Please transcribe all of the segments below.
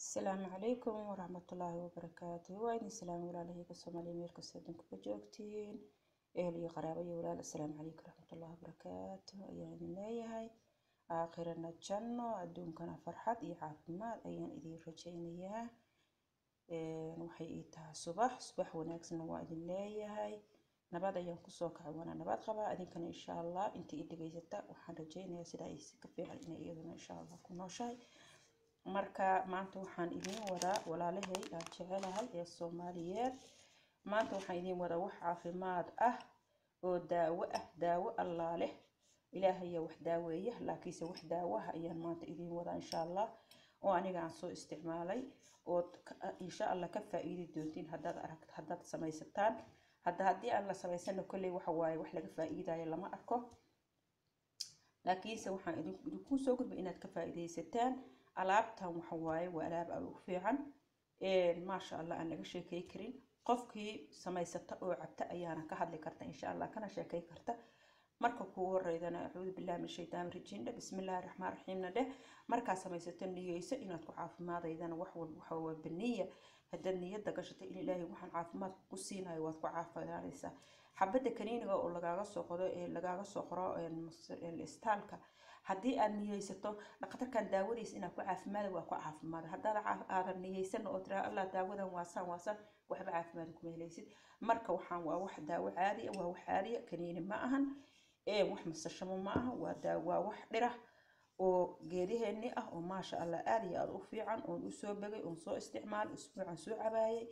السلام عليكم ورحمة الله وبركاته. وين السلام ولا عليه الصومالي ميركو سيدن كوجوكتين إهلي قرابي ولا السلام عليكم ورحمة الله وبركاته. يعني نايهاي آخرنا الجنة أدون كان فرحة عافماد أيان إذي رجينيها وحيئتها صباح وناكسنا وإذن نايهاي نبات أيان كسوك عوانا نبات قبا أذن كان إن شاء الله إنتي إدي جيزتا وحان رجينيها سيدا إيسي كفيع لإنا إيضنا إن شاء الله كنوشاي marka maanta waxaan idin wadaa walaalahay aan jecelahay ee Soomaaliyeed. maanta waxaan idin wadaa wax caafimaad ah oo daawo Allah leh. Ilaahay wax daaweeya laakiinse wax daawaha ayaan maanta idin wadaa insha Allah oo aniga aan soo isticmaalay oo insha Allah ka faa'iidi doontiin haddaad samaysataan. haddii aan la samaysano kulli waxa waaye wax laga faa'iidayo lama arko, laakiinse waxaan idinku soo gudbay inaad ka faa'iidaysataan. alaabtan waxa waaye waa alaab aad u fiican ma sha Allah aan laga sheekay karin. qofkii samaysata oo cabta ayaana ka hadli karta insha Allah kana sheekay karta. marka ku horeydana a'uudu billahi min shaytaanir rajiim bismillaahir rahmaanir rahiim dheh. marka samaysata niyeyso inaad ku caafimaadaydana wax walba waxa waa baniya. hadda niyada gashatay in Ilaahay waxaan caafimaad ku siinayo waad ku caafimaadaysaa. xabada kaniiniga oo lagaaga soo qoro istaalka haddii aad niyeysato dhaqtarkan daawadiisa inaad ku caafimaad waa ku caafimaad. haddaad aadan niyeysan oo tiraa Allah daawadan waasan waxba caafimaad kuma helaysid. marka waxaan waa wax daawo caadi ah, waa wax caadi ah, kaniini ma ahan wax masashamo ma aha. waa wax dhira oo geediheeni ah oo ma sha Allah aad iyo aad u fiican oo u soo bagay oo soo isticmaal usbuucan soo cabaayay.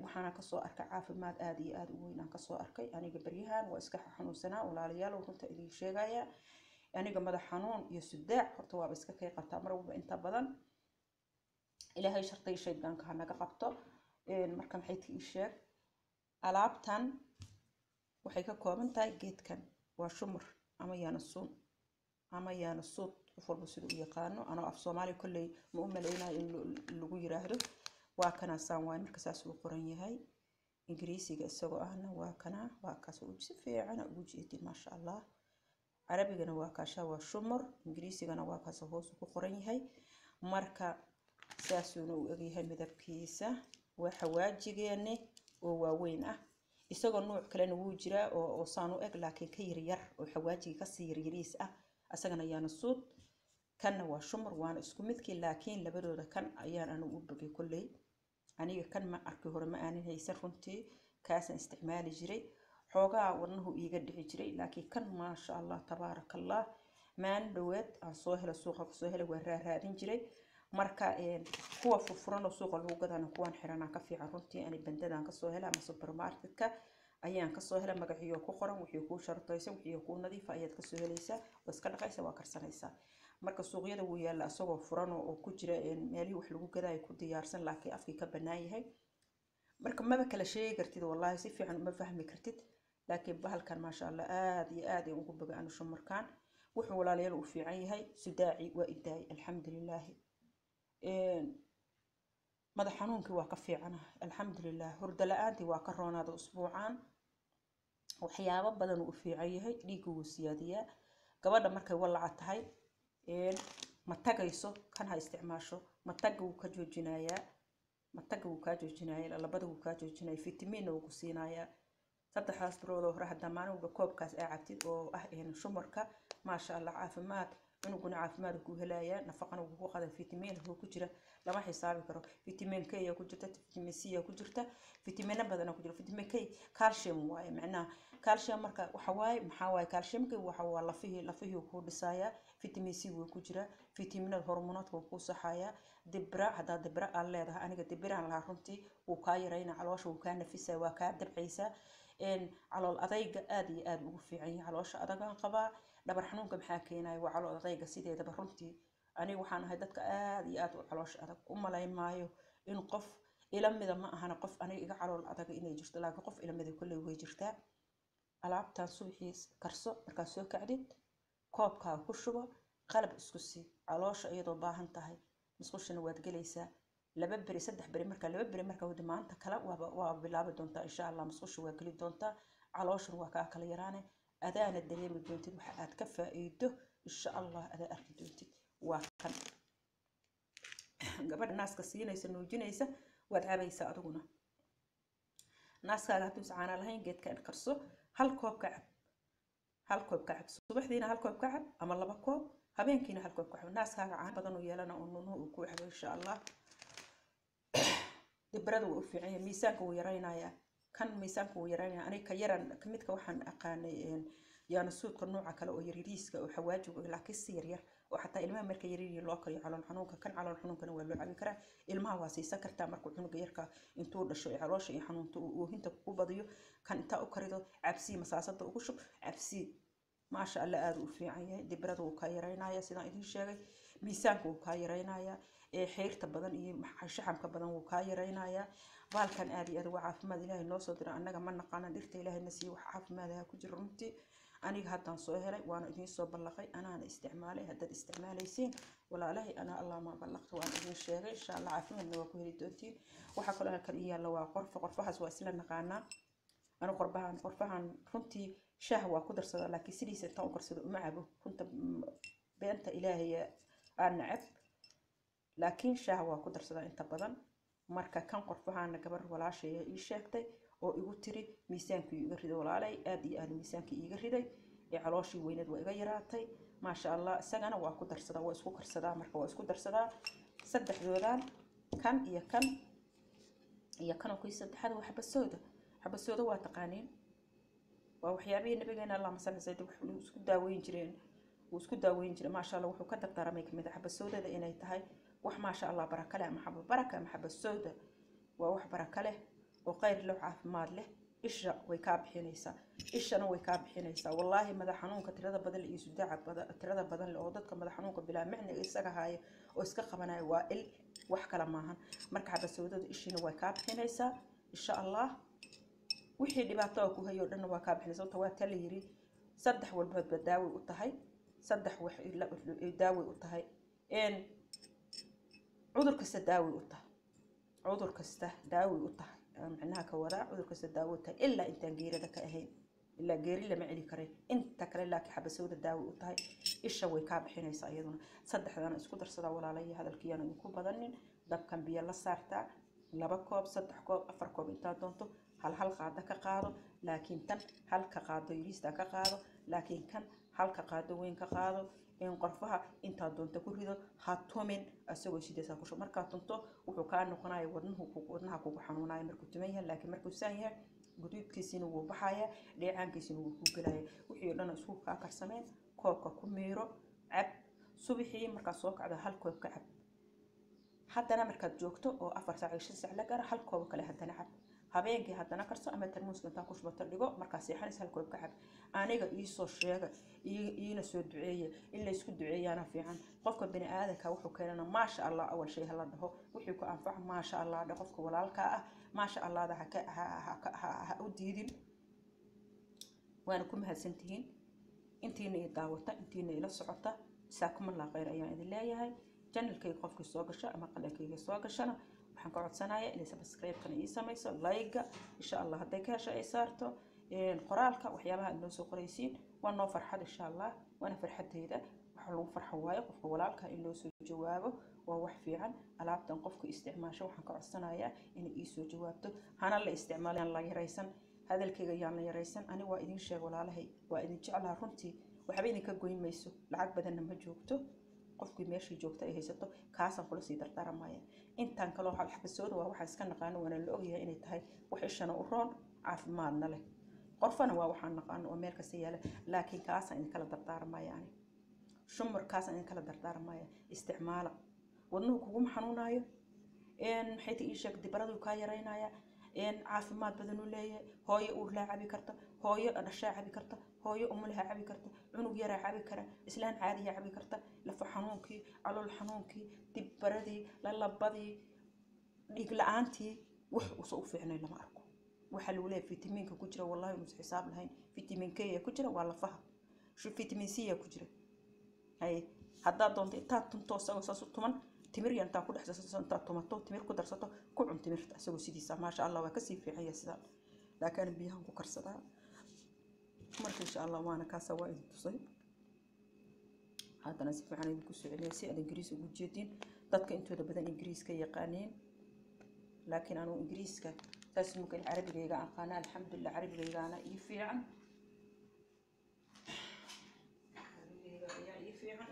waxaana ka soo arkay caafimaad aad iyo aad u weyn aan ka soo arkay. aniga baryahan waa iska xanuunsanaa walaalayaal runta idin sheegaya. aniga madax xanuun iyo sudaac horta waa iska kay qabtaa mar walba inta badan. Ilaahay shartay shaydaanka ha naga qabto. marka maxay tii sheeg alaabtan waxay ka kooban tahay geedkan waa shumur ama yaanasuun ama yaanasuud qof walba siduu u yaqaano. anoo af Soomaali kulay ma u maleynaa in lagu yiraahdo. waa kana saan waa marka saas uu qoran yahay ingiriisiga isagoo ahna waa kana waa kaas uu si fiican ugu jeedin ma sha Allah. arabigana waa kaasha waa shumur, ingiriisigana waa kaas hoos ku qoran yahay. marka saasuna uu egyahay midabkiisa waa xawaajigeene oo waaweyn ah. isagoo nooc kale wuu jiraa oo saan u eg laakiin ka yar oo xawaajiga ka sii yariis ah. asagana yaanasuud kana waa shumur waana isku midkii laakiin labadooda kan ayaan anigu u bogay kulay. aniga kan ma arki hore ma aanan haysan runtii kaasan isticmaali jiray xoogaa wadnahu iiga dhici jiray laakiin kan ma sha Allah tabaarakallah maan dhaweed aan soo helo suuqa soo helo waa raadin jiray. marka kuwa furfuran oo suuqa lagu gadana kuwan xirana ka fiican runtii. ani bandadan ka soo hela ama supermarketka ayaan ka soo hela magaciyo ku qoran wixii ku shartaysan wixii ku nadiif ah ayaad ka soo helaysaa waa iska dhaqaysaa waa karsanaysaa. marka suuqyada wuu yaala asagoo furan oo ku jira meelihii wax lagu gadayo ku diyaarsan laakiin afkii ka banaan yahay. marka ma kala sheegi kartid wallahi si fiican uma fahmi kartid laakiin bahalkan ma sha Allah aad iyo aad ay ugu bogaan shumurkan wuxuu walaalayaal u fiican yahay. sudaaci waa idaay alxamdulillah. madax xanuunkii waa ka fiicanahay alxamdulillah. hurdo la'aantii waa ka roonaada usbuucan. waxyaabo badan uu fiican yahay. dhiiggu wuu siyaadiyaa. gabadha markay walaca tahay ma tagayso kan ha isticmaasho mataga wuu ka joojinayaa labada wuu ka joojinayaa fitamiin uu ku siinayaa. saddexdaas bilood oo hore hadda maalinba koobkaas ay cabtid oo ah shumurka ma sha Allah caafimaad cunuguna caafimaad ku helaya nafaqana uu ku qaadan fitamiin uu ku jira lama xisaabi karo. fitamiin K ku jirta, fitamiin C ku jirta, fitamiina badan ku jira. fitamiin K calcium waaye macnaha calcium marka waxa waaye maxaa waaye calciumka waxa waa lafihii ku dhisaya. fitamiin C ku jira, fitamiinada hormoonadka ku saxaya. dibra hadda dibra aan leedahay aniga dibiraan la runtii uu ka yarayna caloosha uu ka nafisay waa ka dabcaysa. calool adayga aad iyo aad ugu fiican yahay. caloosha adagaan qabaa dhabar xanuunka maxaa keenay waa calool adayga sideedaba runtii. aniga waxaan ahay dadka aad iyo aad u caloosha adag u malayn maayo in qof ila mida ma ahana qof aniga iga calool adag inay jirto laakiin qof ila mida kulay way jirtaa. alaabtan suuxiis karso marka soo kacdid koobka ku shubo qalab isku sii caloosha iyadoo baahan tahay musqushana waad galaysaa. laba bari saddex bari marka wada maanta kala waa bilaabi doontaa insha Allah. musqusha waa gali doontaa calooshan waa ka kala yaraane adaana dareemi doontid waxa aad ka faa'iido insha Allah ada arki doontid waa kan gabadha naaska siinaysa nuujinaysa waad cabaysaa adiguna naaskaaga hadduu caana lahayn geedka karso hal koob ka cab hal koob ka cab subaxdiina hal koob ka cab ama 2 koob habeenkiina hal koob ka cab naaskaaga caan badan u yeelana oo nunuhu ku cabo insha Allah dibrada wuu fiican yahay miisaanka wuu yaraynayaa kan miisaanka wuu yaraynayaa aniga ka yaran midka waxaan aqaanay yaana suudka nooca kale oo yariiriiska oo xawaajiga laakiin si yar yar oo xataa ilmaha marka yariir loo kariyo calool xanuunka kan calool xanuunkana waa loo cabi karaa ilmaha waa siisan kartaa markuu cunuga yarka intuu dhasho caloosha iyo xanuunta uu hinta ku badiyo kan inta u karido cabsi masaasada ugu shub cabsi maasha Allah aad u fiican yahay dibrada uu ka yaraynayaa sidaan idin sheegay miisaanka uu ka yaraynayaa xeerta badan iyo shaxamka badan uu ka yaraynayaa baalkan aad iyo aad waa caafimaad ilaahay noo soo diray annaga ma naqaan dhirta ilaahay nasiib wax caafimaad ah ku jiro runtii aniga haddaan soo helay waana idin soo ballaqay anaana isticmaalay haddaad isticmaalaysiin walaalahay ana allah ma ballaqto waan idin sheegay insha Allah caafimaadna waa ku heli doontiin waxa kale halkan yaalla waa qorfahaas waa isla naqaanaa ana qorfahan runtii shaah waa ku darsadaa laakiin sidiisa inta u karsado uma cabo runta beenta ilaahay aan nacab laakiin shaah waa ku darsadaa inta badan marka kan qorfahaana gabar walaashay ii sheegtay oo igu tiri miisaankii iga riday walaalay aad iyo aad miisaankii iga riday ee calooshii weyneed waa iga yaraatay ma sha Allah isagana waa ku darsadaa waa isku karsadaa marka waa isku darsadaa saddexdoodan kan iyo kan oo saddexaad waa xabasooda waa taqaaniin waa waxyaabihii nabigeena Allah masal zayd wuxuu isku daaweyn jiray ma sha Allah wuxuu ka dardaarmay kamid ah xabasoodada inay tahay wax ma sha Allah baraka leh xabasooda waa wax baraka leh oo khayr leh caafimaad leh isha way ka bixinaysaa ishana way ka bixinaysaa wallahi madax xanuunka tirada badan iyo sudaca tirada badan oo dadka madax xanuunka bilaa macna isaga haayo oo iska qabanaya waa il wax kala maahan marka xabasoodada ishina way ka bixinaysaa insha Allah wixii dhibaato ku hayo dhan waa ka bixinaysaa waa tala yiri saddex walba daawo u tahay saddex wax daawo u tahay cudur kasta daawo u tahay macnaha ka wada cudur kasta daawo tahay illa intaan geerida ka ahayn illa geeri lama celi karay inta kale laakiin xabasooda daawo u tahay isha way ka bixinaysaa iyaduna saddexdana isku darsada walaalay hadalkiina ku badanin dabkan biyo la saartaa 2 koob 3 koob 4 koob inta doonto hal qaado ka qaado laakiin tan hal ka qaado yiriista ka qaado laakiin kan hal ka qaado weyn ka qaado in qorfaha inta doonto ku rido ha tumin asagoo sideesa ku marka tunto wuxuu ka noqonayaa wadnaha ku xanuunaya markuu tumayaa laakiin markuu saan yahay guduudkiisina wuu baxaya dheecaankiisina wuu ku galaya wixii dhan isku ka karsameen koobka ku miiro cab subaxii marka soo kacdo hal koob ka cab haddana markaad joogto oo 4 saac 5 saac la gaar hal koob kale haddana cab habeenkii haddana karso ama tarmuuska inta ku shubto dhigo marka seexanis hal koob ka cab aniga ii soo sheega iina soo duceeyo illa isku duceeyana fiican qofka bini aadamka wuxuu keenana ma sha Allah awal shay hala dhaho wixii ku anfac ma sha Allah qofka walaalka ah ma sha Allah ha u diidin waana ku mahadsantihiin intiina ii daawata intiina ila socota saakum Allah khayr ayaan idin leeyahay channelkayga qofkii soo gasho ama qalankayga soo gashana waxaan ka codsanayaa inay subscribe-kana ii samayso like insha Allah haday ka hesho ay saarto qoraalka waxyaabaha aad noo soo qoraysiin waa noo farxad insha Allah waana farxadeeda waxa lagu farxo waayo qofka walaalka in loo soo jawaabo waa wax fiican alaabtan qofku isticmaasho waxaan ka codsanayaa inay ii soo jawaabto hana la isticmaalaan la yaraysan hadalkayga yaan la yaraysan ani waa idin sheeg walaalahay waa idin jeclaa runtii waxba idin ka goyn mayso lacag badanna ma joogto qofkii meeshii joogta ay haysato kaasan kula sii dardaarmaya intaan kale waxa xabasooda waa waxa iska naqaan wana la ogyahay inay tahay wax ishana u roon caafimaadna leh qorfana waa waxaan naqaan oo meel kasta yaala laakiin kaasan in kala dardaarmaya ani shumar kaasan in kala dardaarmaya isticmaala wadnuhu kugu xanuunayo maxay tii sheeg dibradu ka yareynaya caafimaad badan u leeyahay hooyo uur la cabi karta hooyo dhashaa cabi karta hooyo umulaha cabi karta cunug yara cabi kara islaan caadiya cabi karta lafa xanuunkii calool xanuunkii dibbaradii lalabadii dhiig la'aantii wax u fiicnay lama arko waxa lagu leeyahay fitamiinka ku jira wallahi uu xisaab lahayn fitamiin K ku jira waa lafaha fitamiin C ku jira hay hadda doonto inta tunto saas u tuman timir yanta ku dhaxsato inta tomato timir ku darsato ku cun timirta asagoo sidiisa ma sha Allah waa ka sii fiican yahay sida laakiin biyahan ku karsadaa marka insha Allah waana ka soo waayay tusay haddana si fiican idinku soo celiyay si aad ingiriis ugu jeedin dadka intooda badan ingiriiska yaqaaneen laakiin anu ingiriiska taas mumkin carabigayga aqaana alxamdulillah carabigaygaana ii fiican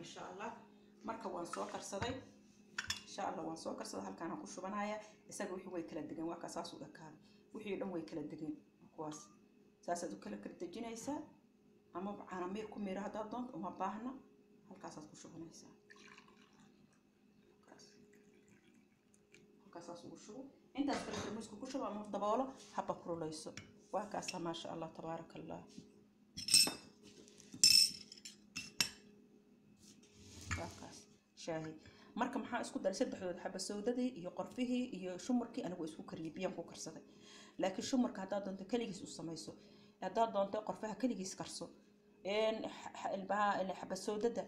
insha allah marka waan soo karsaday insha allah waan soo karsaday halkaan aan ku shubanaya isaga wixii way kala degan waa ka saas u ekaan wixii dhan way kala degan kuwaas saasaad u kala dejinaysaa ama caana miir ku miira haddaad doonto uma baahna halkaasaad ku shubanaysaa halkaasaas ugu shubo intaas kale tarmuuska ku shubo ama daboolo haba kululeyso waa kaasa maasha allah tabaaraka allah شاهي marka maxaa isku daray saddexdood xaba sawdadii iyo qorfihii iyo shumarkii anigu isku kariyay biyan ku karsaday laakiin shumarka hadaa doonto kaligiis u sameeyso hadaa doonto qorfaha kaligiis karso xaba sawdada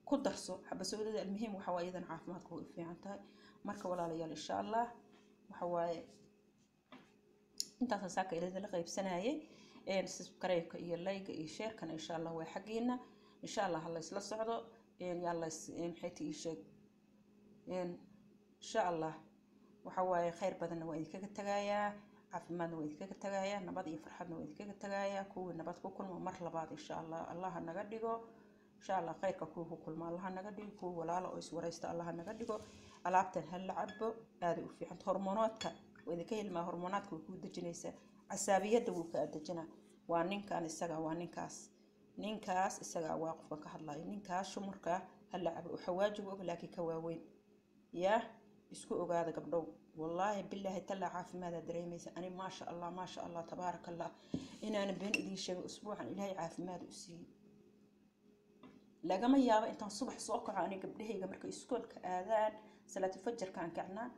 ku darso xaba sawdada muhiim waxa waa iyadan caafimaadku u fiican tahay marka walaalayaal insha Allah waxa waaye intaas saaka ilaa la qaybsanayay subscribe-ka iyo like iyo share-kana insha Allah way xaqiina insha Allah la isla socdo يلا محيتي يشق إن شاء الله وحواي خير بدنا وإذا كنت تجايا عفمنا وإذا كنت تجايا نبض يفرحنا وإذا كنت تجايا كون نبض كل مرة لبعض إن شاء الله الله نقدره إن شاء الله خير كوه كل ما الله نقدره كوه ولا لا أيس وريست الله نقدره ألعبت هاللعب هذا وفي عند هرموناتك وإذا كان ما هرموناتك وكود الجنسة عصبية دوك الجنة وانين كان السجع وانين كاس ninkaas isaga waaqifka ka hadlay ninkaas shumarka hal lacab oo xawaajigu og laakiin ka waaweyn yaa isku ogaada gabdhow wallahi billahi tala caafimaad dareemaysa ani ma sha Allah tabaarakallah inaan been idin sheego usbuucan ilaahay caafimaad u sii lagama yaabo intaan subax soo kaco ani gabdhahayga markay iskoolka aadaan salaatu fajrka aan kacnaa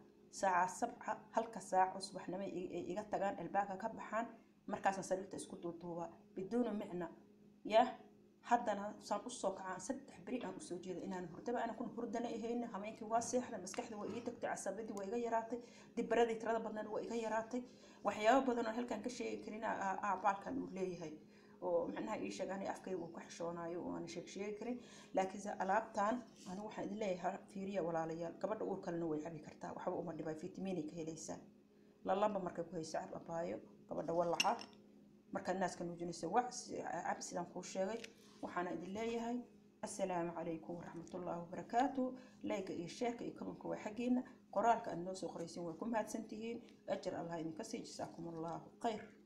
saaca 7 halka saac subaxnimo iga tagaan albaabka ka baxaan markaas sariirta isku duuduuba biduuna micna يا حدنا صار أسوق عن 3 بري أنا أسوق جيد إن أنا هردبة أنا كن هردنا إهين همينك واسع إحنا مسكحة وإيدك تعصبدي ويغيراتي دي بردي ترى بدنا ويغيراتي وحياة بدنا هل كان كشيء كرينا أعبال كان وليه هاي ومعناها إيش يعني أفكار وكحشونا وأنا شيء كري لكن إذا ألعبتان أنا واحد اللي فيريا ولا عليا قبل أقول كلنا ويحبي كرتا وحب أمر دبي فيتاميني كهليسا لا لامب مركب كويس سعر أبايو قبل دولعه marka الناس كانوا جنسوا وعس عبس لهم خوشة وحنا إدلية هاي السلام عليكم ورحمة الله وبركاته لايك الشيخ يكون كوا حقين قرالك الناس وخريسين وكم هاد سنتين أجر الله ينكسي جزاكم الله خير.